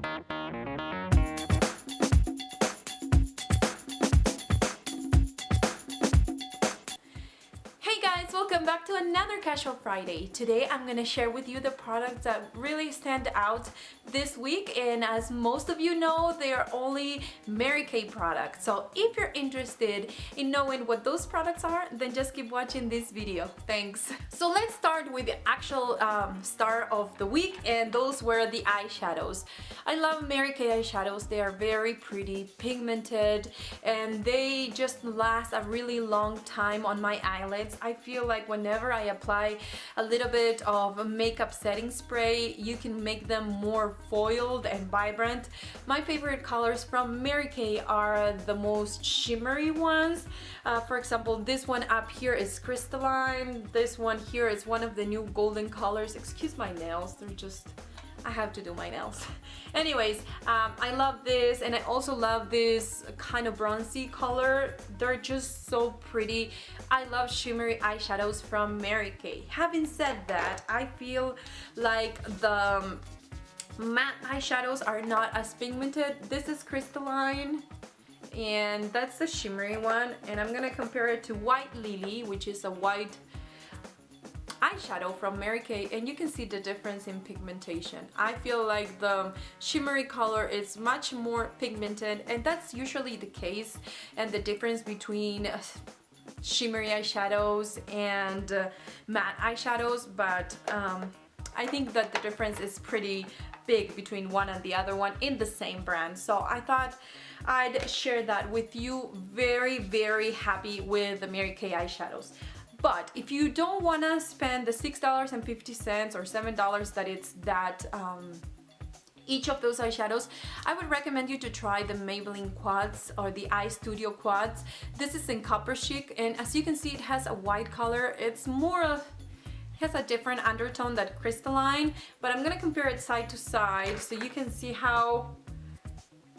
Hey guys, welcome back to another Casual Friday. Today I'm going to share with you the products that really stand out this week, and as most of you know, they are only Mary Kay products. So if you're interested in knowing what those products are, then just keep watching this video. Thanks. So let's start with the actual star of the week, and those were the eyeshadows. I love Mary Kay eyeshadows. They are very pretty, pigmented, and they just last a really long time on my eyelids. I feel like whenever I apply a little bit of makeup setting spray, you can make them more foiled and vibrant. My favorite colors from Mary Kay are the most shimmery ones. For example, this one up here is crystalline. This one here is one of the new golden colors. Excuse my nails, they're just... I have to do my nails. Anyways, I love this, and I also love this kind of bronzy color. They're just so pretty. I love shimmery eyeshadows from Mary Kay. Having said that, I feel like the matte eyeshadows are not as pigmented. This is crystalline, and that's the shimmery one, and I'm gonna compare it to White Lily, which is a white eyeshadow from Mary Kay, and you can see the difference in pigmentation. I feel like the shimmery color is much more pigmented, and that's usually the case, and the difference between shimmery eyeshadows and matte eyeshadows, but I think that the difference is pretty big between one and the other one in the same brand. So I thought I'd share that with you. Very, very happy with the Mary Kay eyeshadows. But if you don't want to spend the $6.50 or $7 that it's that each of those eyeshadows, I would recommend you to try the Maybelline Quads or the Eye Studio Quads. This is in Copper Chic, and as you can see, it has a white color. It's more of... has a different undertone than crystalline, but I'm gonna compare it side to side so you can see how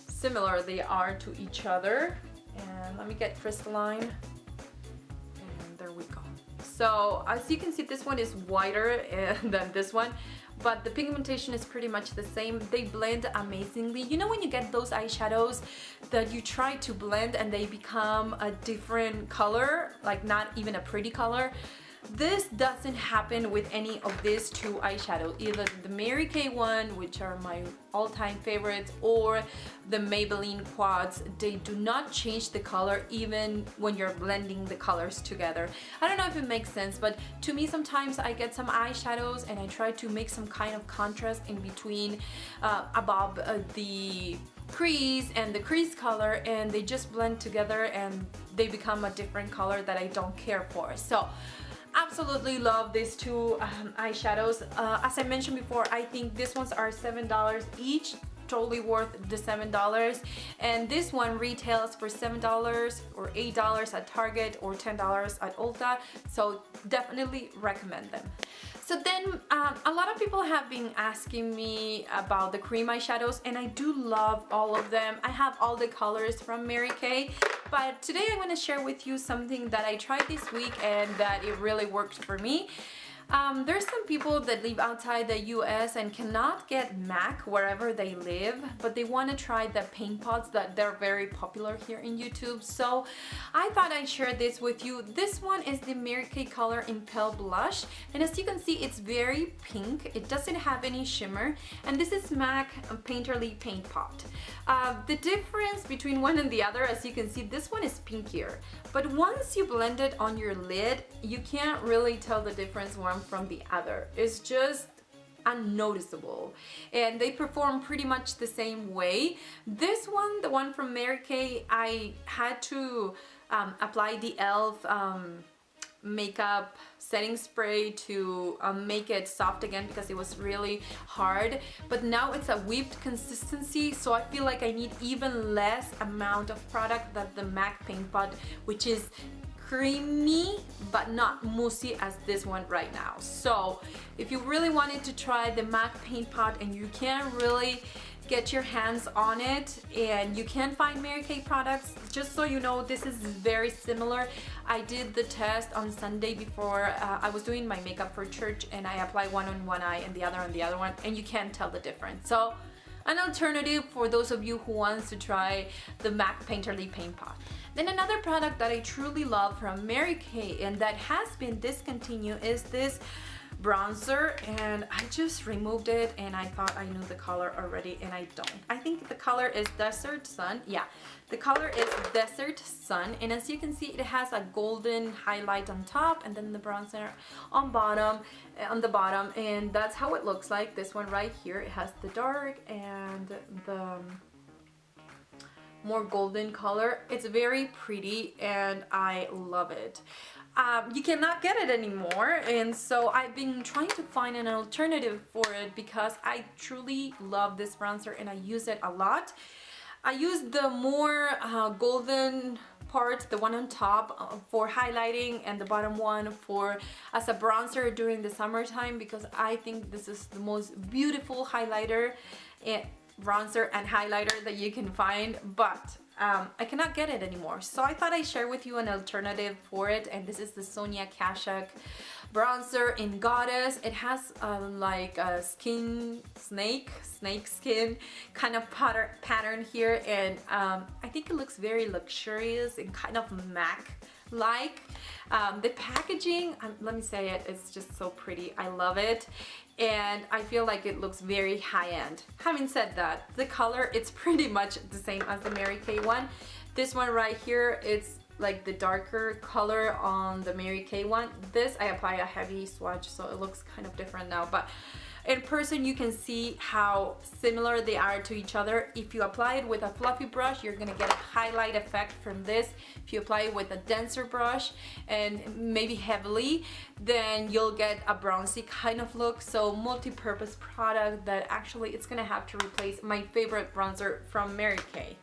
similar they are to each other. And let me get crystalline, and there we go. So as you can see, this one is whiter than this one, but the pigmentation is pretty much the same. They blend amazingly. You know when you get those eyeshadows that you try to blend and they become a different color, like not even a pretty color? This doesn't happen with any of these two eyeshadows, either the Mary Kay one, which are my all-time favorites, or the Maybelline Quads. They do not change the color even when you're blending the colors together. I don't know if it makes sense, but to me sometimes I get some eyeshadows and I try to make some kind of contrast in between above the crease and the crease color, and they just blend together and they become a different color that I don't care for. So absolutely love these two eyeshadows. As I mentioned before, I think these ones are $7 each, totally worth the $7, and this one retails for $7 or $8 at Target or $10 at Ulta, so definitely recommend them. So then a lot of people have been asking me about the cream eyeshadows, and I do love all of them. I have all the colors from Mary Kay, but today I'm going to share with you something that I tried this week and that it really worked for me. There's some people that live outside the US and cannot get MAC wherever they live, but they want to try the paint pots that they're very popular here in YouTube. So I thought I'd share this with you. This one is the Mary Kay color in Pale Blush, and as you can see, it's very pink. It doesn't have any shimmer, and this is MAC Painterly Paint Pot. The difference between one and the other, as you can see, this one is pinkier, but once you blend it on your lid, you can't really tell the difference one from the other. It's just unnoticeable, and they perform pretty much the same way. This one, the one from Mary Kay, I had to apply the e.l.f. makeup setting spray to make it soft again because it was really hard, but now it's a whipped consistency, so I feel like I need even less amount of product than the MAC Paint Pot, which is creamy but not moussey as this one right now. So if you really wanted to try the MAC Paint Pot and you can't really get your hands on it and you can't find Mary Kay products, just so you know, this is very similar. I did the test on Sunday before I was doing my makeup for church, and I applied one on one eye and the other on the other one, and you can't tell the difference. So an alternative for those of you who wants to try the MAC Painterly Paint Pot. Then another product that I truly love from Mary Kay and that has been discontinued is this bronzer, and I just removed it and I thought I knew the color already and I don't. I think the color is Desert Sun. Yeah, the color is Desert Sun, and as you can see, it has a golden highlight on top and then the bronzer on the bottom, and that's how it looks like. This one right here, it has the dark and the more golden color. It's very pretty and I love it. You cannot get it anymore, and so I've been trying to find an alternative for it because I truly love this bronzer and I use it a lot. I use the more golden part, the one on top, for highlighting, and the bottom one for as a bronzer during the summertime, because I think this is the most beautiful highlighter and bronzer and highlighter that you can find, but I cannot get it anymore. So I thought I'd share with you an alternative for it, and this is the Sonia Kashuk bronzer in Goddess. It has like a snake skin kind of pattern here, and I think it looks very luxurious and kind of MAC like. The packaging, let me say it, it's just so pretty. I love it, and I feel like it looks very high-end. Having said that, the color, it's pretty much the same as the Mary Kay one. This one right here, it's like the darker color on the Mary Kay one. This, I apply a heavy swatch, so it looks kind of different now, but in person you can see how similar they are to each other. If you apply it with a fluffy brush, you're gonna get a highlight effect from this. If you apply it with a denser brush and maybe heavily, then you'll get a bronzy kind of look. So multi-purpose product that actually it's gonna have to replace my favorite bronzer from Mary Kay.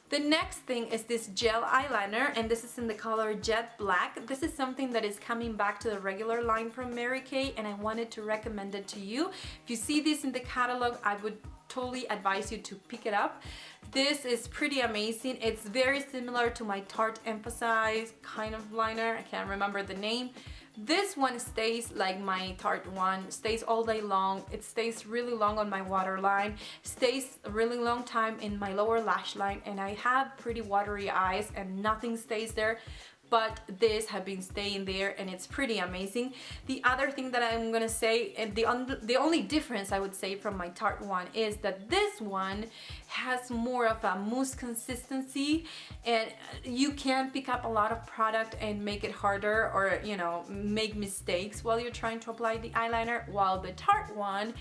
The next thing is this gel eyeliner, and this is in the color Jet Black. This is something that is coming back to the regular line from Mary Kay, and I wanted to recommend it to you. If you see this in the catalog, I would totally advise you to pick it up. This is pretty amazing. It's very similar to my Tarte Emphasize kind of liner. I can't remember the name. This one stays like my Tarte one, stays all day long. It stays really long on my waterline, stays a really long time in my lower lash line, and I have pretty watery eyes and nothing stays there, but this have been staying there and it's pretty amazing. The other thing that I'm gonna say, and the only difference I would say from my Tarte one, is that this one has more of a mousse consistency, and you can pick up a lot of product and make it harder, or you know, make mistakes while you're trying to apply the eyeliner, while the Tarte one,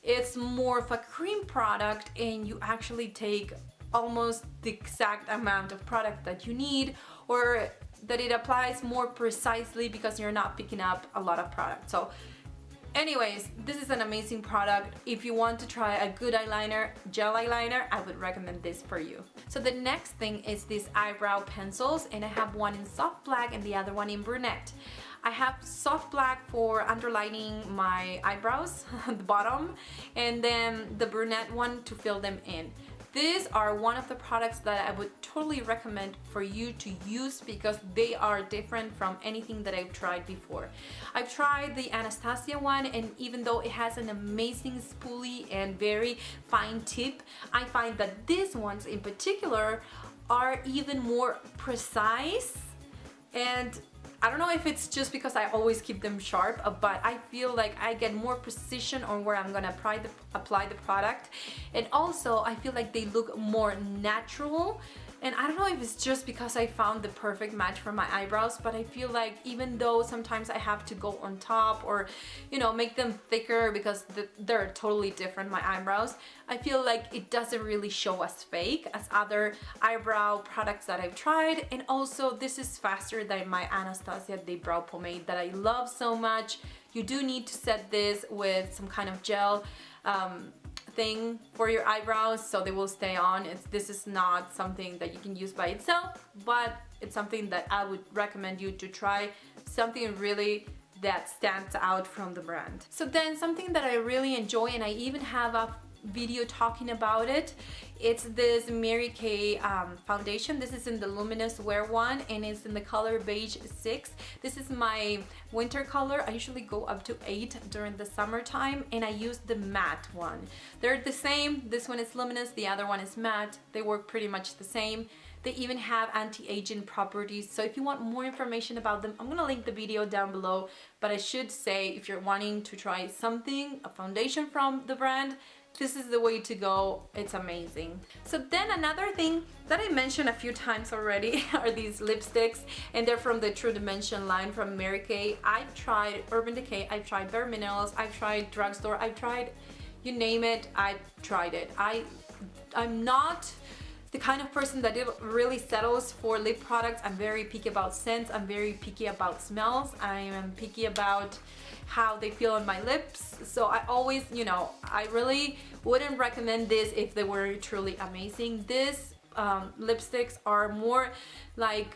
it's more of a cream product and you actually take almost the exact amount of product that you need, or that it applies more precisely because you're not picking up a lot of product. So anyways, this is an amazing product. If you want to try a good eyeliner, gel eyeliner, I would recommend this for you. So the next thing is these eyebrow pencils, and I have one in soft black and the other one in brunette. I have soft black for underlining my eyebrows, the bottom, and then the brunette one to fill them in. These are one of the products that I would totally recommend for you to use because they are different from anything that I've tried before. I've tried the Anastasia one, and even though it has an amazing spoolie and very fine tip, I find that these ones in particular are even more precise, and I don't know if it's just because I always keep them sharp, but I feel like I get more precision on where I'm gonna apply the product, and also I feel like they look more natural. And I don't know if it's just because I found the perfect match for my eyebrows, but I feel like even though sometimes I have to go on top or, you know, make them thicker because they're totally different, my eyebrows, I feel like it doesn't really show as fake as other eyebrow products that I've tried. And also this is faster than my Anastasia Day Brow Pomade that I love so much. You do need to set this with some kind of gel thing for your eyebrows so they will stay on. This is not something that you can use by itself, but it's something that I would recommend you to try, something really that stands out from the brand. So then something that I really enjoy, and I even have a video talking about it. It's this Mary Kay foundation. This is in the Luminous Wear one, and it's in the color beige 6. This is my winter color. I usually go up to 8 during the summertime, and I use the matte one. They're the same. This one is luminous, the other one is matte. They work pretty much the same. They even have anti-aging properties. So if you want more information about them, I'm gonna link the video down below. But I should say, if you're wanting to try something, a foundation from the brand, this is the way to go. It's amazing. So then another thing that I mentioned a few times already are these lipsticks, and they're from the True Dimension line from Mary Kay. I've tried Urban Decay, I've tried Bare Minerals, I've tried Drugstore, I've tried, you name it, I've tried it. I'm not the kind of person that really settles for lip products. I'm very picky about scents, I'm very picky about smells, I am picky about how they feel on my lips. So I always, you know, I really wouldn't recommend this if they were truly amazing. These lipsticks are more like,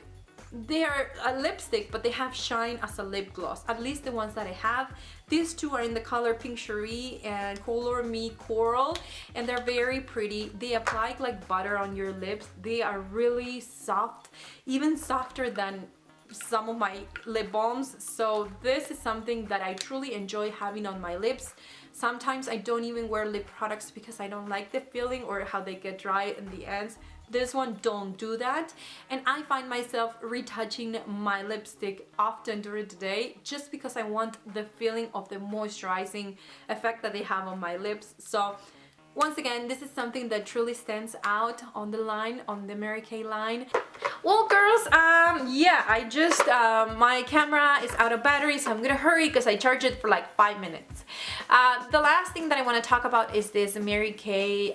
they are a lipstick, but they have shine as a lip gloss, at least the ones that I have. These two are in the color Pink Cherie and Color Me Coral, and they're very pretty. They apply like butter on your lips. They are really soft, even softer than some of my lip balms. So this is something that I truly enjoy having on my lips. Sometimes I don't even wear lip products because I don't like the feeling or how they get dry in the ends. This one don't do that, and I find myself retouching my lipstick often during the day just because I want the feeling of the moisturizing effect that they have on my lips. So once again, this is something that truly stands out on the line, on the Mary Kay line. Well, girls, yeah, I just, my camera is out of battery, so I'm gonna hurry because I charged it for like 5 minutes. The last thing that I want to talk about is this Mary Kay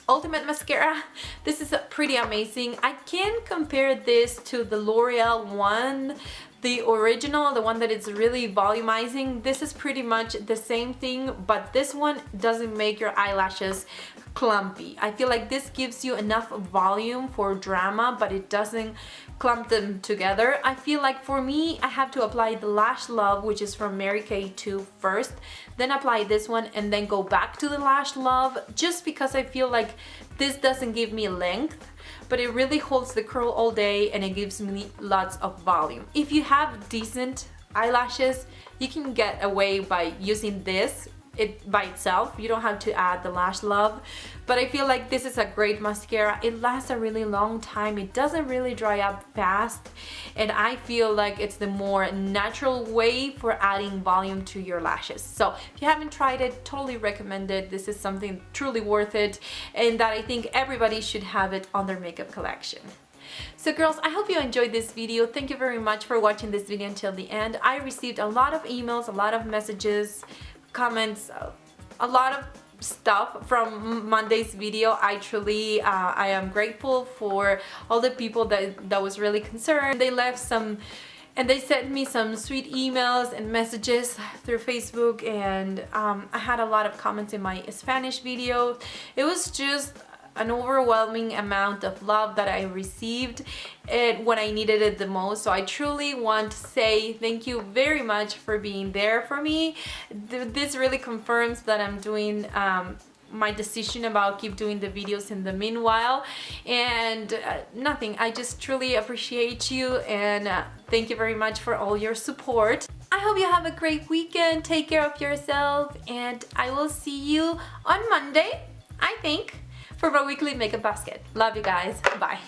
Ultimate Mascara. This is pretty amazing. I can compare this to the L'Oreal one, the original, the one that is really volumizing. This is pretty much the same thing, but this one doesn't make your eyelashes clumpy. I feel like this gives you enough volume for drama, but it doesn't clump them together. I feel like for me, I have to apply the Lash Love, which is from Mary Kay 2 first, then apply this one, and then go back to the Lash Love, just because I feel like this doesn't give me length, but it really holds the curl all day, and it gives me lots of volume. If you have decent eyelashes, you can get away by using this by itself. You don't have to add the Lash Love, but I feel like this is a great mascara. It lasts a really long time. It doesn't really dry up fast, and I feel like it's the more natural way for adding volume to your lashes. So if you haven't tried it, totally recommend it. This is something truly worth it, and that I think everybody should have it on their makeup collection. So girls, I hope you enjoyed this video. Thank you very much for watching this video until the end. I received a lot of emails, a lot of messages, comments, a lot of stuff from Monday's video. I am grateful for all the people that was really concerned. They left some, and they sent me some sweet emails and messages through Facebook, and I had a lot of comments in my Spanish video. It was just an overwhelming amount of love that I received when I needed it the most. So I truly want to say thank you very much for being there for me. This really confirms that I'm doing my decision about keep doing the videos in the meanwhile, and nothing. I just truly appreciate you, and thank you very much for all your support. I hope you have a great weekend. Take care of yourself, and I will see you on Monday, I think, for our weekly makeup basket. Love you guys. Bye.